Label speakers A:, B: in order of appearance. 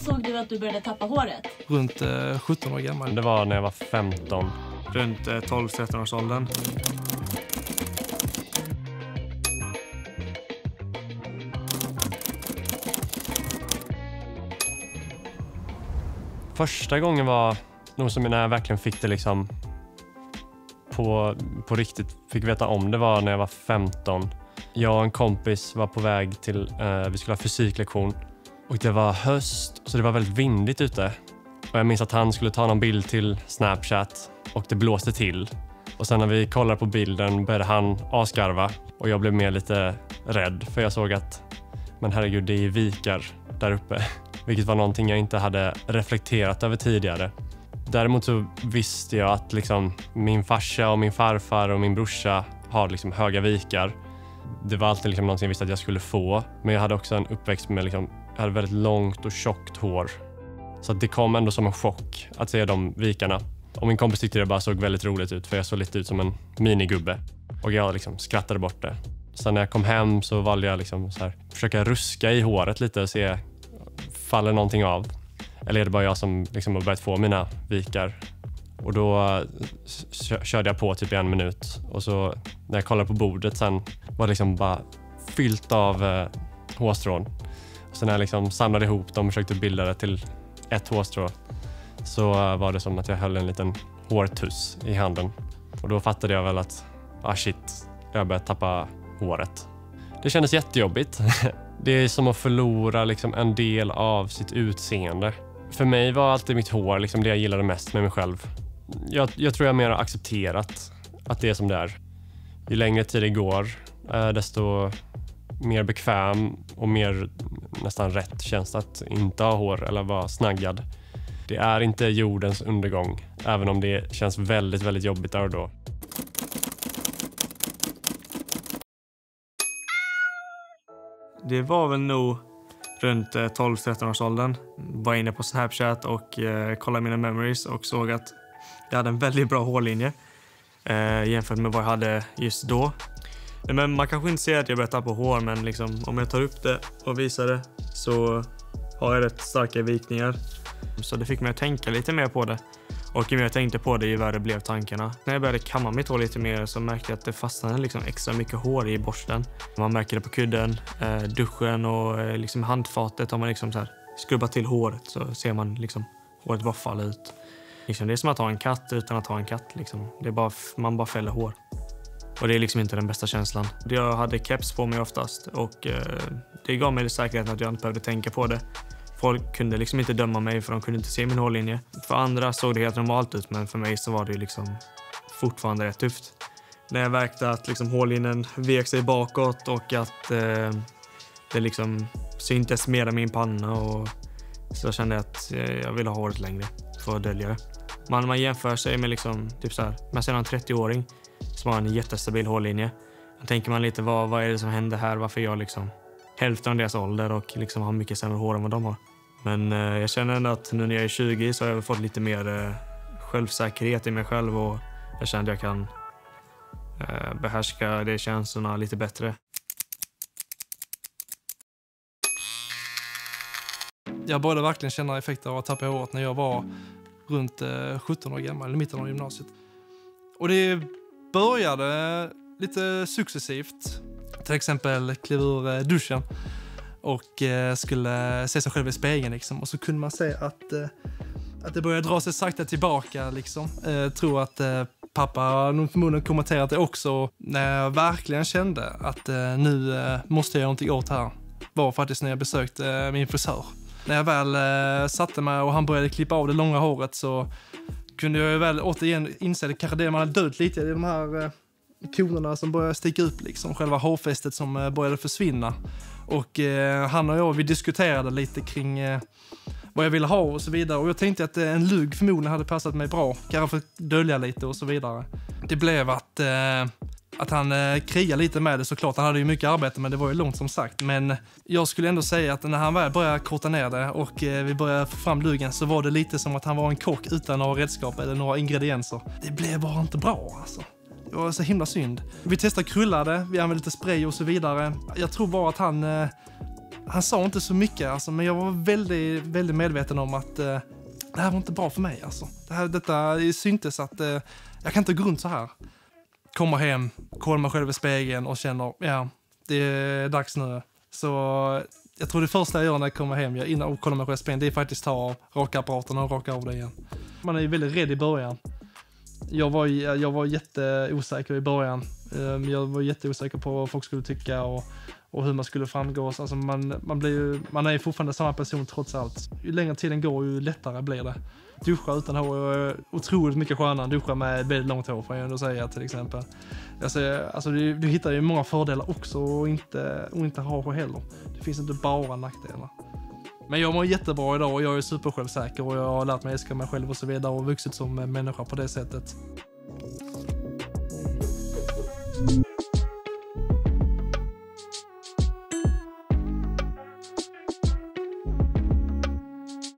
A: såg du att du började tappa håret?
B: Runt 17 år gammal.
C: Det var när jag var 15.
D: Runt 12-13 års åldern.
C: Första gången var nog som när jag verkligen fick det liksom på riktigt, fick veta om det var när jag var 15. Jag och en kompis var på väg till, vi skulle ha fysiklektion och det var höst så det var väldigt vindigt ute. Och jag minns att han skulle ta någon bild till Snapchat och det blåste till. Och sen när vi kollade på bilden började han asgarva och jag blev mer lite rädd för jag såg att men herregud, det är vikar där uppe. Vilket var någonting jag inte hade reflekterat över tidigare. Däremot så visste jag att liksom, min farsa och min farfar och min brorsa har liksom höga vikar. Det var alltid liksom någonting jag visste att jag skulle få. Men jag hade också en uppväxt med liksom, jag hade väldigt långt och tjockt hår. Så att det kom ändå som en chock att se de vikarna. Och min kompis tyckte det bara såg väldigt roligt ut för jag såg lite ut som en minigubbe. Och jag liksom skrattade bort det. Sen när jag kom hem så valde jag liksom så här, försöka ruska i håret lite och se faller någonting av. Eller är det bara jag som liksom har börjat få mina vikar. Och då körde jag på typ i 1 minut. Och så när jag kollade på bordet sen var det liksom bara fyllt av hårstrån. Och sen när jag liksom samlade ihop dem och försökte bilda det till ett hårstrå så var det som att jag höll en liten hårtuss i handen. Och då fattade jag väl att shit, jag började tappa håret. Det kändes jättejobbigt. Det är som att förlora liksom en del av sitt utseende. För mig var alltid mitt hår liksom det jag gillade mest med mig själv. Jag tror jag mer har accepterat att det är som det är. Ju längre tid det går, desto mer bekväm och mer nästan rätt känns att inte ha hår eller vara snaggad. Det är inte jordens undergång, även om det känns väldigt, väldigt jobbigt där och då.
D: Det var väl nog runt 12-13 års åldern. Var inne på Snapchat och kollade mina memories och såg att jag hade en väldigt bra hårlinje jämfört med vad jag hade just då. Men man kanske inte ser att jag börjar tappa hår, men liksom, om jag tar upp det och visar det så har jag rätt starka vikningar. Så det fick mig att tänka lite mer på det. Och ju mer jag tänkte på det, ju värre blev tankarna. När jag började kamma mitt hår lite mer så märkte jag att det fastnade liksom extra mycket hår i borsten. Man märker det på kudden, duschen och liksom handfatet. Har man liksom så här skrubbat till håret så ser man liksom håret bara falla ut. Liksom, det är som att ha en katt utan att ha en katt. Liksom. Det är bara, man bara fäller hår. Och det är liksom inte den bästa känslan. Jag hade keps på mig oftast och det gav mig säkerheten att jag inte behövde tänka på det. Folk kunde liksom inte döma mig för de kunde inte se min hårlinje. För andra såg det helt normalt ut, men för mig så var det liksom fortfarande rätt tufft. När jag märkte att liksom hårlinjen vek sig bakåt och att det liksom syntes mer av min panna och så kände jag att jag ville ha håret längre för att dölja det. Man jämför sig med liksom, typ så här, man ser en 30-åring som har en jättestabil hårlinje. Då tänker man lite, vad är det som händer här? Varför jag liksom hälften av deras ålder och liksom har mycket sämre hår än vad de har. Men jag känner ändå att nu när jag är 20 så har jag fått lite mer självsäkerhet i mig själv och jag känner att jag kan behärska de känslorna lite bättre.
B: Jag började verkligen känna effekter av att tappa håret när jag var runt 17 år gammal, i mitten av gymnasiet. Och det började lite successivt. Till exempel klev ur duschen och skulle se sig själv i spegeln liksom. Och så kunde man se att det började dra sig sakta tillbaka liksom. Tror att pappa nog förmodligen kommenterat det också. När jag verkligen kände att nu måste jag göra någonting åt här var faktiskt när jag besökte min frisör. När jag väl satte mig och han började klippa av det långa håret så kunde jag väl återigen inse det kanske det man hade dött lite i de här konerna som började sticka upp liksom, själva hårfästet som började försvinna. Och han och jag, vi diskuterade lite kring vad jag ville ha och så vidare. Och jag tänkte att en lugg förmodligen hade passat mig bra, kanske för att dölja lite och så vidare. Det blev att han krigade lite med det såklart. Han hade ju mycket arbete, men det var ju långt som sagt. Men jag skulle ändå säga att när han väl började korta ner det och vi började få fram luggen så var det lite som att han var en kock utan några redskap eller några ingredienser. Det blev bara inte bra alltså. Det var så himla synd. Vi testade krullade, vi använde lite spray och så vidare. Jag tror bara att han Han sa inte så mycket alltså, men jag var väldigt, väldigt medveten om att det här var inte bra för mig alltså. Detta syntes att jag kan inte gå runt så här. Komma hem, kolla mig själv i spegeln och känner, ja, det är dags nu. Så jag tror det första jag gör när jag kommer hem, innan och kollar mig själv i spegeln, det är faktiskt ta av rakapparaten och raka av det igen. Man är ju väldigt rädd i början. Jag var jätteosäker i början. Jag var jätteosäker på vad folk skulle tycka och hur man skulle framgås. Alltså man är ju fortfarande samma person trots allt. Ju längre tiden går, ju lättare blir det. Duscha utan hår är otroligt mycket skönare än duscha med väldigt långt hår, får jag ändå säga till exempel. Alltså, du hittar ju många fördelar också och inte ha hår heller. Det finns inte bara nackdelar. Men jag mår jättebra idag och jag är supersjälvsäker och jag har lärt mig älska mig själv och så vidare och vuxit som människa på det sättet.